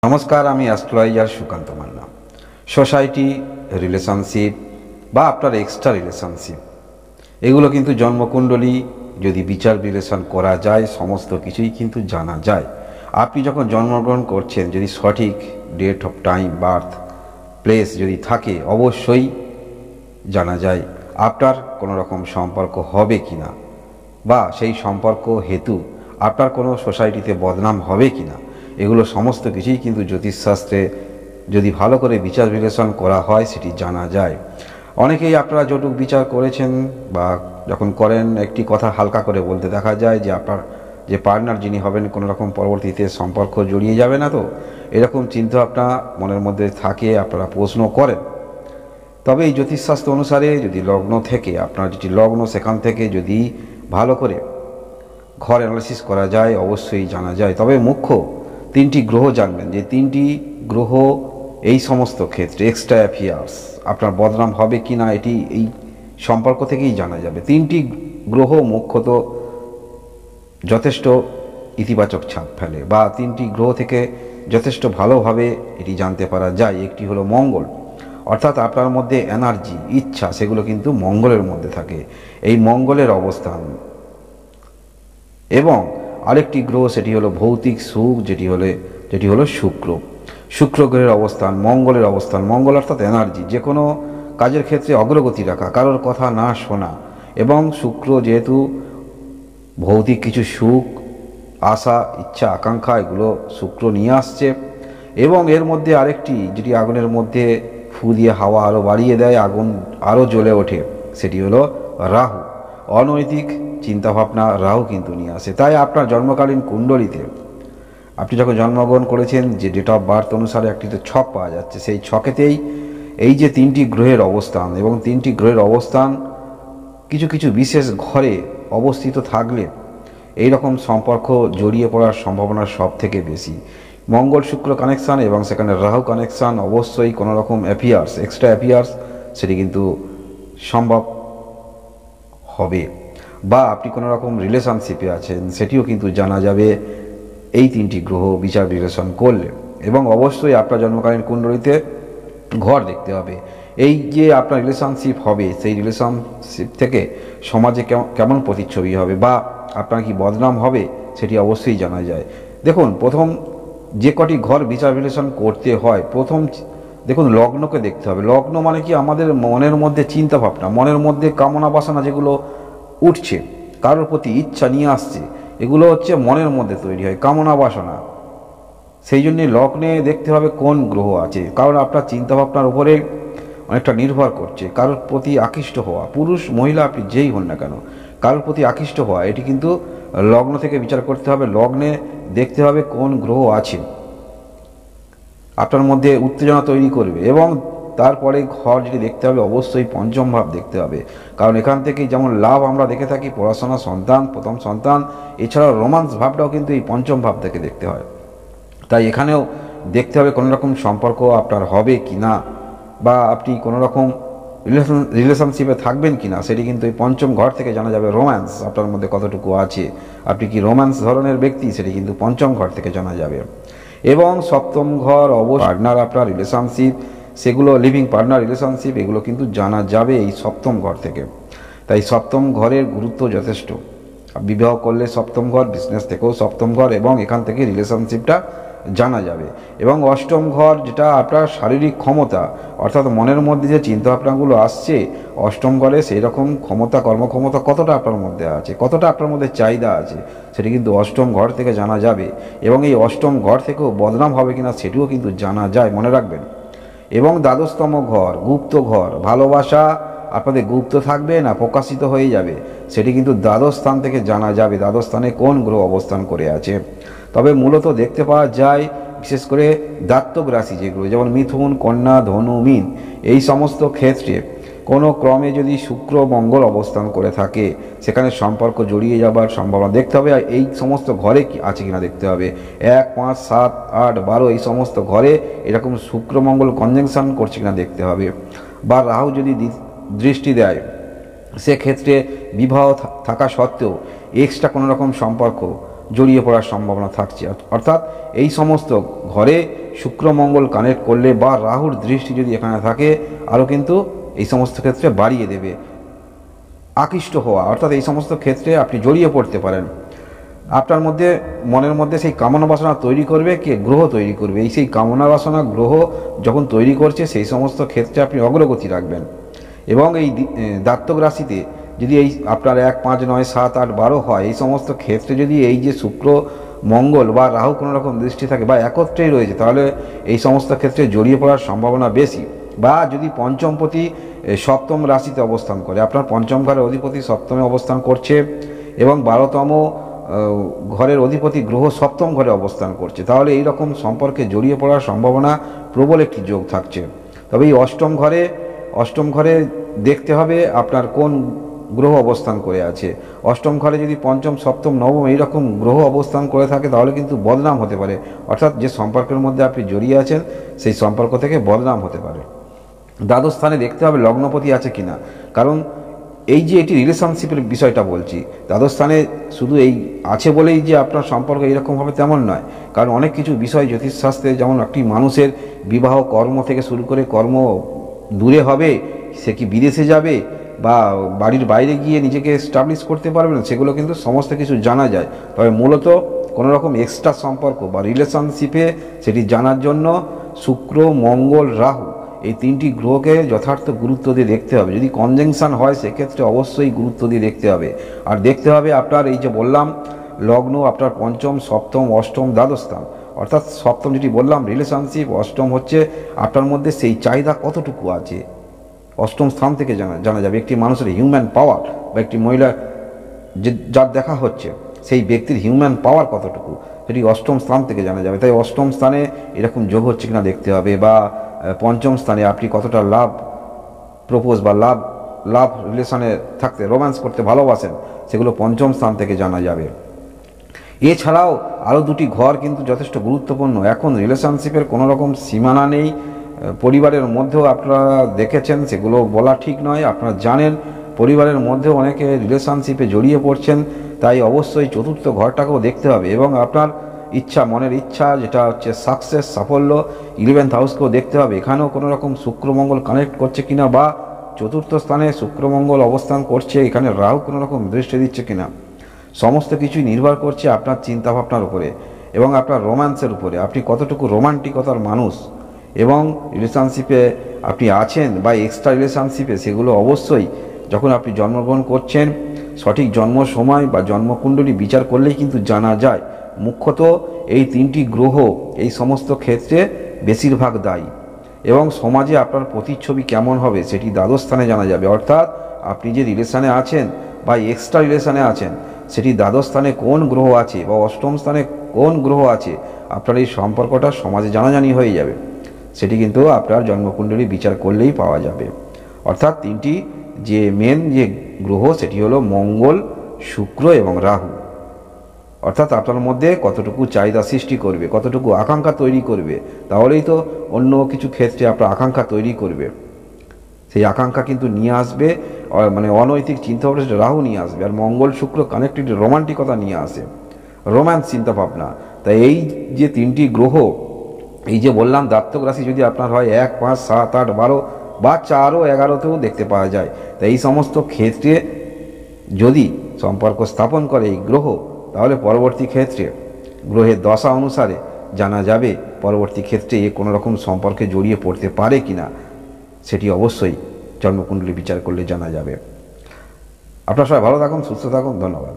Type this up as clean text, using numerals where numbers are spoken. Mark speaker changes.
Speaker 1: নমস্কার, আমি astrologer Sukanta Manna. Society, relationship বা আপনার এক্সট্রা রিলেশনশিপ, এগুলো কিন্তু জন্মকুণ্ডলী যদি বিচার বিশ্লেষণ করা যায় সমস্ত কিছুই কিন্তু জানা যায়। আপনি যখন জন্মগ্রহণ করছেন, যদি সঠিক date of time, birth place যদি থাকে, অবশ্যই জানা যায় আপনার কোনো রকম সম্পর্ক হবে কি না, বা সেই সম্পর্ক হেতু আপনার কোনো সোসাইটিতে বদনাম হবে কি না। এগুলো সমস্ত কিছুই কিন্তু জ্যোতিষশাস্ত্রে যদি ভালো করে বিচার বিশ্লেষণ করা হয় সেটি জানা যায়। অনেকেই আপনারা জটুক বিচার করেছেন বা যখন করেন, একটি কথা হালকা করে বলতে দেখা যায় যে আপনার যে পার্টনার যিনি হবেন কোনো রকম পরবর্তীতে সম্পর্ক জড়িয়ে যাবে না তো, এরকম চিন্তাভাবনা মনের মধ্যে থাকে, আপনারা প্রশ্ন করেন। তবে এই জ্যোতিষশাস্ত্র অনুসারে যদি লগ্ন থেকে, আপনার যেটি লগ্ন সেখান থেকে যদি ভালো করে ঘর অ্যানালিসিস করা যায়, অবশ্যই জানা যায়। তবে মুখ্য তিনটি গ্রহ জানবেন, যে তিনটি গ্রহ এই সমস্ত ক্ষেত্রে এক্সট্রা অ্যাফেয়ার্স আপনার বদনাম হবে কি না, এটি এই সম্পর্ক থেকেই জানা যাবে। তিনটি গ্রহ মুখ্যত যথেষ্ট ইতিবাচক ছাপ ফেলে, বা তিনটি গ্রহ থেকে যথেষ্ট ভালোভাবে এটি জানতে পারা যায়। একটি হলো মঙ্গল, অর্থাৎ আপনার মধ্যে এনার্জি, ইচ্ছা, সেগুলো কিন্তু মঙ্গলের মধ্যে থাকে, এই মঙ্গলের অবস্থান। এবং আরেকটি গ্রহ, সেটি হলো ভৌতিক সুখ, যেটি হলো শুক্র গ্রহের অবস্থান, মঙ্গলের অবস্থান। মঙ্গল অর্থাৎ এনার্জি, যে কোনো কাজের ক্ষেত্রে অগ্রগতি রাখা, কারোর কথা না শোনা। এবং শুক্র যেহেতু ভৌতিক কিছু সুখ, আশা, ইচ্ছা, আকাঙ্ক্ষা, এগুলো শুক্র নিয়ে আসছে। এবং এর মধ্যে আরেকটি, যেটি আগুনের মধ্যে ফু দিয়ে হাওয়া আরও বাড়িয়ে দেয়, আগুন আরও জ্বলে ওঠে, সেটি হলো রাহু। অনৈতিক চিন্তাভাবনা রাহু কিন্তু নিয়ে আসে। তাই আপনার জন্মকালীন কুণ্ডলিতে আপনি যখন জন্মগ্রহণ করেছেন, যে ডেট অফ বার্থ অনুসারে একটি তো ছক পাওয়া যাচ্ছে, সেই ছকেতেই এই যে তিনটি গ্রহের অবস্থান, এবং তিনটি গ্রহের অবস্থান কিছু কিছু বিশেষ ঘরে অবস্থিত থাকলে এই রকম সম্পর্ক জড়িয়ে পড়ার সম্ভাবনা সব থেকে বেশি। মঙ্গল শুক্র কানেকশান এবং সেখানে রাহু কানেকশান, অবশ্যই কোনো রকম অ্যাফেয়ার্স, এক্সট্রা অ্যাফেয়ার্স, সেটি কিন্তু সম্ভব হবে। বা আপনি কোনো রকম রিলেশনশিপে আছেন, সেটিও কিন্তু জানা যাবে এই তিনটি গ্রহ বিচার বিশ্লেষণ করলে। এবং অবশ্যই আপনার জন্মকালীন কুণ্ডলিতে ঘর দেখতে হবে। এই যে আপনার রিলেশনশিপ হবে, সেই রিলেশনশিপ থেকে সমাজে কেমন প্রতিচ্ছবি হবে, বা আপনার কি বদনাম হবে, সেটি অবশ্যই জানা যায়। দেখুন, প্রথম যে কটি ঘর বিচার বিশ্লেষণ করতে হয়, প্রথম দেখুন লগ্নকে দেখতে হবে। লগ্ন মানে কি, আমাদের মনের মধ্যে চিন্তা ভাবনা, মনের মধ্যে কামনা বাসনা যেগুলো উঠছে, কারোর প্রতি ইচ্ছা নিয়ে আসছে, এগুলো হচ্ছে মনের মধ্যে তৈরি হয়, কামনা বাসনা। সেই জন্যে লগ্নে দেখতে হবে কোন গ্রহ আছে, কারণ আপনার চিন্তাভাবনার উপরে অনেকটা নির্ভর করছে। কারোর প্রতি আকৃষ্ট হওয়া, পুরুষ মহিলা আপনি যেই হন না কেন, কারোর প্রতি আকৃষ্ট হওয়া, এটি কিন্তু লগ্ন থেকে বিচার করতে হবে। লগ্নে দেখতে হবে কোন গ্রহ আছে, আপনার মধ্যে উত্তেজনা তৈরি করবে। এবং তারপরে ঘর যেটি দেখতে হবে, অবশ্যই পঞ্চম ভাব দেখতে হবে, কারণ এখান থেকে যেমন লাভ আমরা দেখে থাকি, পড়াশোনা, সন্তান, প্রথম সন্তান, এছাড়াও রোমান্স ভাবটাও কিন্তু এই পঞ্চম ভাব থেকে দেখতে হয়। তাই এখানেও দেখতে হবে কোনো রকম সম্পর্ক আপনার হবে কি না, বা আপনি কোনো রকম রিলেশনশিপে থাকবেন কি না, সেটি কিন্তু এই পঞ্চম ঘর থেকে জানা যাবে। রোম্যান্স আপনার মধ্যে কতটুকু আছে, আপনি কি রোম্যান্স ধরনের ব্যক্তি, সেটি কিন্তু পঞ্চম ঘর থেকে জানা যাবে। এবং সপ্তম ঘর অবশ্যই পার্টনার, আপনার রিলেশনশিপ, সেগুলো লিভিং পার্টনার রিলেশনশিপ, এগুলো কিন্তু জানা যাবে এই সপ্তম ঘর থেকে। তাই সপ্তম ঘরের গুরুত্ব যথেষ্ট। বিবাহ করলে সপ্তম ঘর, বিজনেস থেকেও সপ্তম ঘর, এবং এখান থেকে রিলেশনশিপটা জানা যাবে। এবং অষ্টম ঘর, যেটা আপনার শারীরিক ক্ষমতা, অর্থাৎ মনের মধ্যে যে চিন্তাভাবনাগুলো আসছে, অষ্টম ঘরে সেই রকম ক্ষমতা, কর্মক্ষমতা কতটা আপনার মধ্যে আছে, কতটা আপনার মধ্যে চাহিদা আছে, সেটি কিন্তু অষ্টম ঘর থেকে জানা যাবে। এবং এই অষ্টম ঘর থেকেও বদনাম হবে কিনা, সেটিও কিন্তু জানা যায়, মনে রাখবেন। এবং দ্বাদশতম ঘর, গুপ্ত ঘর, ভালোবাসা আপনাদের গুপ্ত থাকবে না প্রকাশিত হয়ে যাবে, সেটি কিন্তু দ্বাদশ স্থান থেকে জানা যাবে, দ্বাদশ স্থানে কোন গ্রহ অবস্থান করে আছে। তবে মূলত দেখতে পাওয়া যায় বিশেষ করে দাত্তক রাশি যেগুলো, যেমন মিথুন, কন্যা, ধনু, মীন, এই সমস্ত ক্ষেত্রে কোনো ক্রমে যদি শুক্র মঙ্গল অবস্থান করে থাকে, সেখানে সম্পর্ক জড়িয়ে যাবার সম্ভাবনা দেখতে হবে। এই সমস্ত ঘরে কি আছে কিনা দেখতে হবে। 1, 5, 7, 8, 12 এই সমস্ত ঘরে এরকম শুক্র মঙ্গল কনজাংশন করছে কিনা দেখতে হবে। বা রাহু যদি দৃষ্টি দেয়, সেক্ষেত্রে বিবাহ থাকা সত্ত্বেও এক্সট্রা কোনো রকম সম্পর্ক জড়িয়ে পড়ার সম্ভাবনা থাকছে। অর্থাৎ এই সমস্ত ঘরে শুক্র মঙ্গল কানেক্ট করলে বা রাহুর দৃষ্টি যদি এখানে থাকে আরও কিন্তু এই সমস্ত ক্ষেত্রে বাড়িয়ে দেবে আকৃষ্ট হওয়া, অর্থাৎ এই সমস্ত ক্ষেত্রে আপনি জড়িয়ে পড়তে পারেন। আপনার মধ্যে মনের মধ্যে সেই কামনা বাসনা তৈরি করবে কে? গ্রহ তৈরি করবে। এই সেই কামনা বাসনা গ্রহ যখন তৈরি করছে সেই সমস্ত ক্ষেত্রে আপনি অগ্রগতি রাখবেন। এবং এই জাতক রাশিতে যদি এই আপনার 1, 5, 9, 7, 8, 12 হয়, এই সমস্ত ক্ষেত্রে যদি এই যে শুক্র মঙ্গল বা রাহু কোনো রকম দৃষ্টি থাকে বা একত্রেই রয়েছে, তাহলে এই সমস্ত ক্ষেত্রে জড়িয়ে পড়ার সম্ভাবনা বেশি। বা যদি পঞ্চমপতি সপ্তম রাশিতে অবস্থান করে, আপনার পঞ্চম ঘরের অধিপতি সপ্তমে অবস্থান করছে এবং 12তম ঘরের অধিপতি গ্রহ সপ্তম ঘরে অবস্থান করছে, তাহলে এই রকম সম্পর্কে জড়িয়ে পড়ার সম্ভাবনা প্রবল একটি যোগ থাকছে। তবে এই অষ্টম ঘরে দেখতে হবে আপনার কোন গ্রহ অবস্থান করে আছে। অষ্টম ঘরে যদি পঞ্চম সপ্তম নবম এইরকম গ্রহ অবস্থান করে থাকে তাহলে কিন্তু বদনাম হতে পারে, অর্থাৎ যে সম্পর্কের মধ্যে আপনি জড়িয়ে আছেন সেই সম্পর্ক থেকে বদনাম হতে পারে। দ্বাদশ স্থানে দেখতে হবে লগ্নপতি আছে কিনা, কারণ এই যে এটি রিলেশনশিপের বিষয়টা বলছি, দ্বাদশ স্থানে শুধু এই আছে বলেই যে আপনার সম্পর্ক এইরকম হবে তেমন নয়, কারণ অনেক কিছু বিষয় জ্যোতিষশাস্ত্রে, যেমন একটি মানুষের বিবাহ কর্ম থেকে শুরু করে কর্ম দূরে হবে, সে কি বিদেশে যাবে বা বাড়ির বাইরে গিয়ে নিজেকে এস্টাবলিশ করতে পারবে না, সেগুলো কিন্তু সমস্ত কিছু জানা যায়। তবে মূলত কোনো রকম এক্সট্রা সম্পর্ক বা রিলেশনশিপে সেটি জানার জন্য শুক্র মঙ্গল রাহু এই তিনটি গ্রহকে যথার্থ গুরুত্ব দিয়ে দেখতে হবে। যদি কনজাংশন হয় সেক্ষেত্রে অবশ্যই গুরুত্ব দিয়ে দেখতে হবে। আর দেখতে হবে আপনার এই যে বললাম লগ্ন, আপনার পঞ্চম সপ্তম অষ্টম দ্বাদশ স্থান, অর্থাৎ সপ্তম যেটি বললাম রিলেশনশিপ, অষ্টম হচ্ছে আপনার মধ্যে সেই চাহিদা কতটুকু আছে। অষ্টম স্থান থেকে জানা যাবে একটি মানুষের হিউম্যান পাওয়ার, বা একটি মহিলা যার দেখা হচ্ছে সেই ব্যক্তির হিউম্যান পাওয়ার কতটুকু, সেটি অষ্টম স্থান থেকে জানা যাবে। তাই অষ্টম স্থানে এরকম যোগ হচ্ছে কিনা দেখতে হবে, বা পঞ্চম স্থানে আপনি কতটা লাভ প্রপোজ বা লাভ রিলেশনে থাকতে, রোম্যান্স করতে ভালোবাসেন, সেগুলো পঞ্চম স্থান থেকে জানা যাবে। এছাড়াও আরও দুটি ঘর কিন্তু যথেষ্ট গুরুত্বপূর্ণ। এখন রিলেশনশিপের কোনো রকম সীমানা নেই, পরিবারের মধ্যেও আপনারা দেখেছেন, সেগুলো বলা ঠিক নয়, আপনারা জানেন পরিবারের মধ্যেও অনেকে রিলেশনশিপে জড়িয়ে পড়ছেন। তাই অবশ্যই চতুর্থ ঘরটাকেও দেখতে হবে এবং আপনার ইচ্ছা, মনের ইচ্ছা যেটা হচ্ছে সাকসেস, সাফল্য, 11th হাউসকেও দেখতে হবে। এখানেও কোনো রকম শুক্রমঙ্গল কানেক্ট করছে কিনা, বা চতুর্থ স্থানে শুক্রমঙ্গল অবস্থান করছে, এখানে রাহু কোনো রকম দৃষ্টি দিচ্ছে কিনা, সমস্ত কিছুই নির্ভর করছে আপনার চিন্তাভাবনার উপরে এবং আপনার রোম্যান্সের উপরে। আপনি কতটুকু রোমান্টিকতার মানুষ এবং রিলেশনশিপে আপনি আছেন বা এক্সট্রা রিলেশনশিপে, সেগুলো অবশ্যই যখন আপনি জন্মগ্রহণ করছেন সঠিক জন্ম সময় বা জন্মকুণ্ডলী বিচার করলেই কিন্তু জানা যায়। মুখ্যত এই তিনটি গ্রহ এই সমস্ত ক্ষেত্রে বেশিরভাগ দায়ী এবং সমাজে আপনার প্রতিচ্ছবি কেমন হবে সেটি দ্বাদশ স্থানে জানা যাবে। অর্থাৎ আপনি যে রিলেশনে আছেন বা এক্সট্রা রিলেশনে আছেন সেটি দ্বাদশ স্থানে কোন গ্রহ আছে বা অষ্টম স্থানে কোন গ্রহ আছে, আপনার এই সম্পর্কটা সমাজে জানাজানি হয়ে যাবে। সেটি কিন্তু আপনার জন্মকুণ্ডলী বিচার করলেই পাওয়া যাবে। অর্থাৎ তিনটি যে মেন যে গ্রহ সেটি হলো মঙ্গল, শুক্র এবং রাহু। অর্থাৎ আপনার মধ্যে কতটুকু চাহিদা সৃষ্টি করবে, কতটুকু আকাঙ্ক্ষা তৈরি করবে, তাহলেই তো অন্য কিছু ক্ষেত্রে আপনার আকাঙ্ক্ষা তৈরি করবে। সেই আকাঙ্ক্ষা কিন্তু নিয়ে আসবে, মানে অনৈতিক চিন্তাভাবনা সেটা রাহু নিয়ে আসবে। আর মঙ্গল শুক্র কানেক্টেড রোমান্টিকতা নিয়ে আসে, রোম্যান্স চিন্তাভাবনা। তাই এই যে তিনটি গ্রহ, এই যে বললাম জাতক রাশি যদি আপনার হয় 1, 5, 7, 8, 12 বা 4 ও 11তেও দেখতে পাওয়া যায়। তাই এই সমস্ত ক্ষেত্রে যদি সম্পর্ক স্থাপন করে এই গ্রহ, তাহলে পরবর্তী ক্ষেত্রে গ্রহের দশা অনুসারে জানা যাবে পরবর্তী ক্ষেত্রে এ কোনো রকম সম্পর্কে জড়িয়ে পড়তে পারে কিনা, সেটি অবশ্যই জন্মকুণ্ডলী বিচার করলে জানা যাবে। আপনারা সবাই ভালো থাকুন, সুস্থ থাকুন, ধন্যবাদ।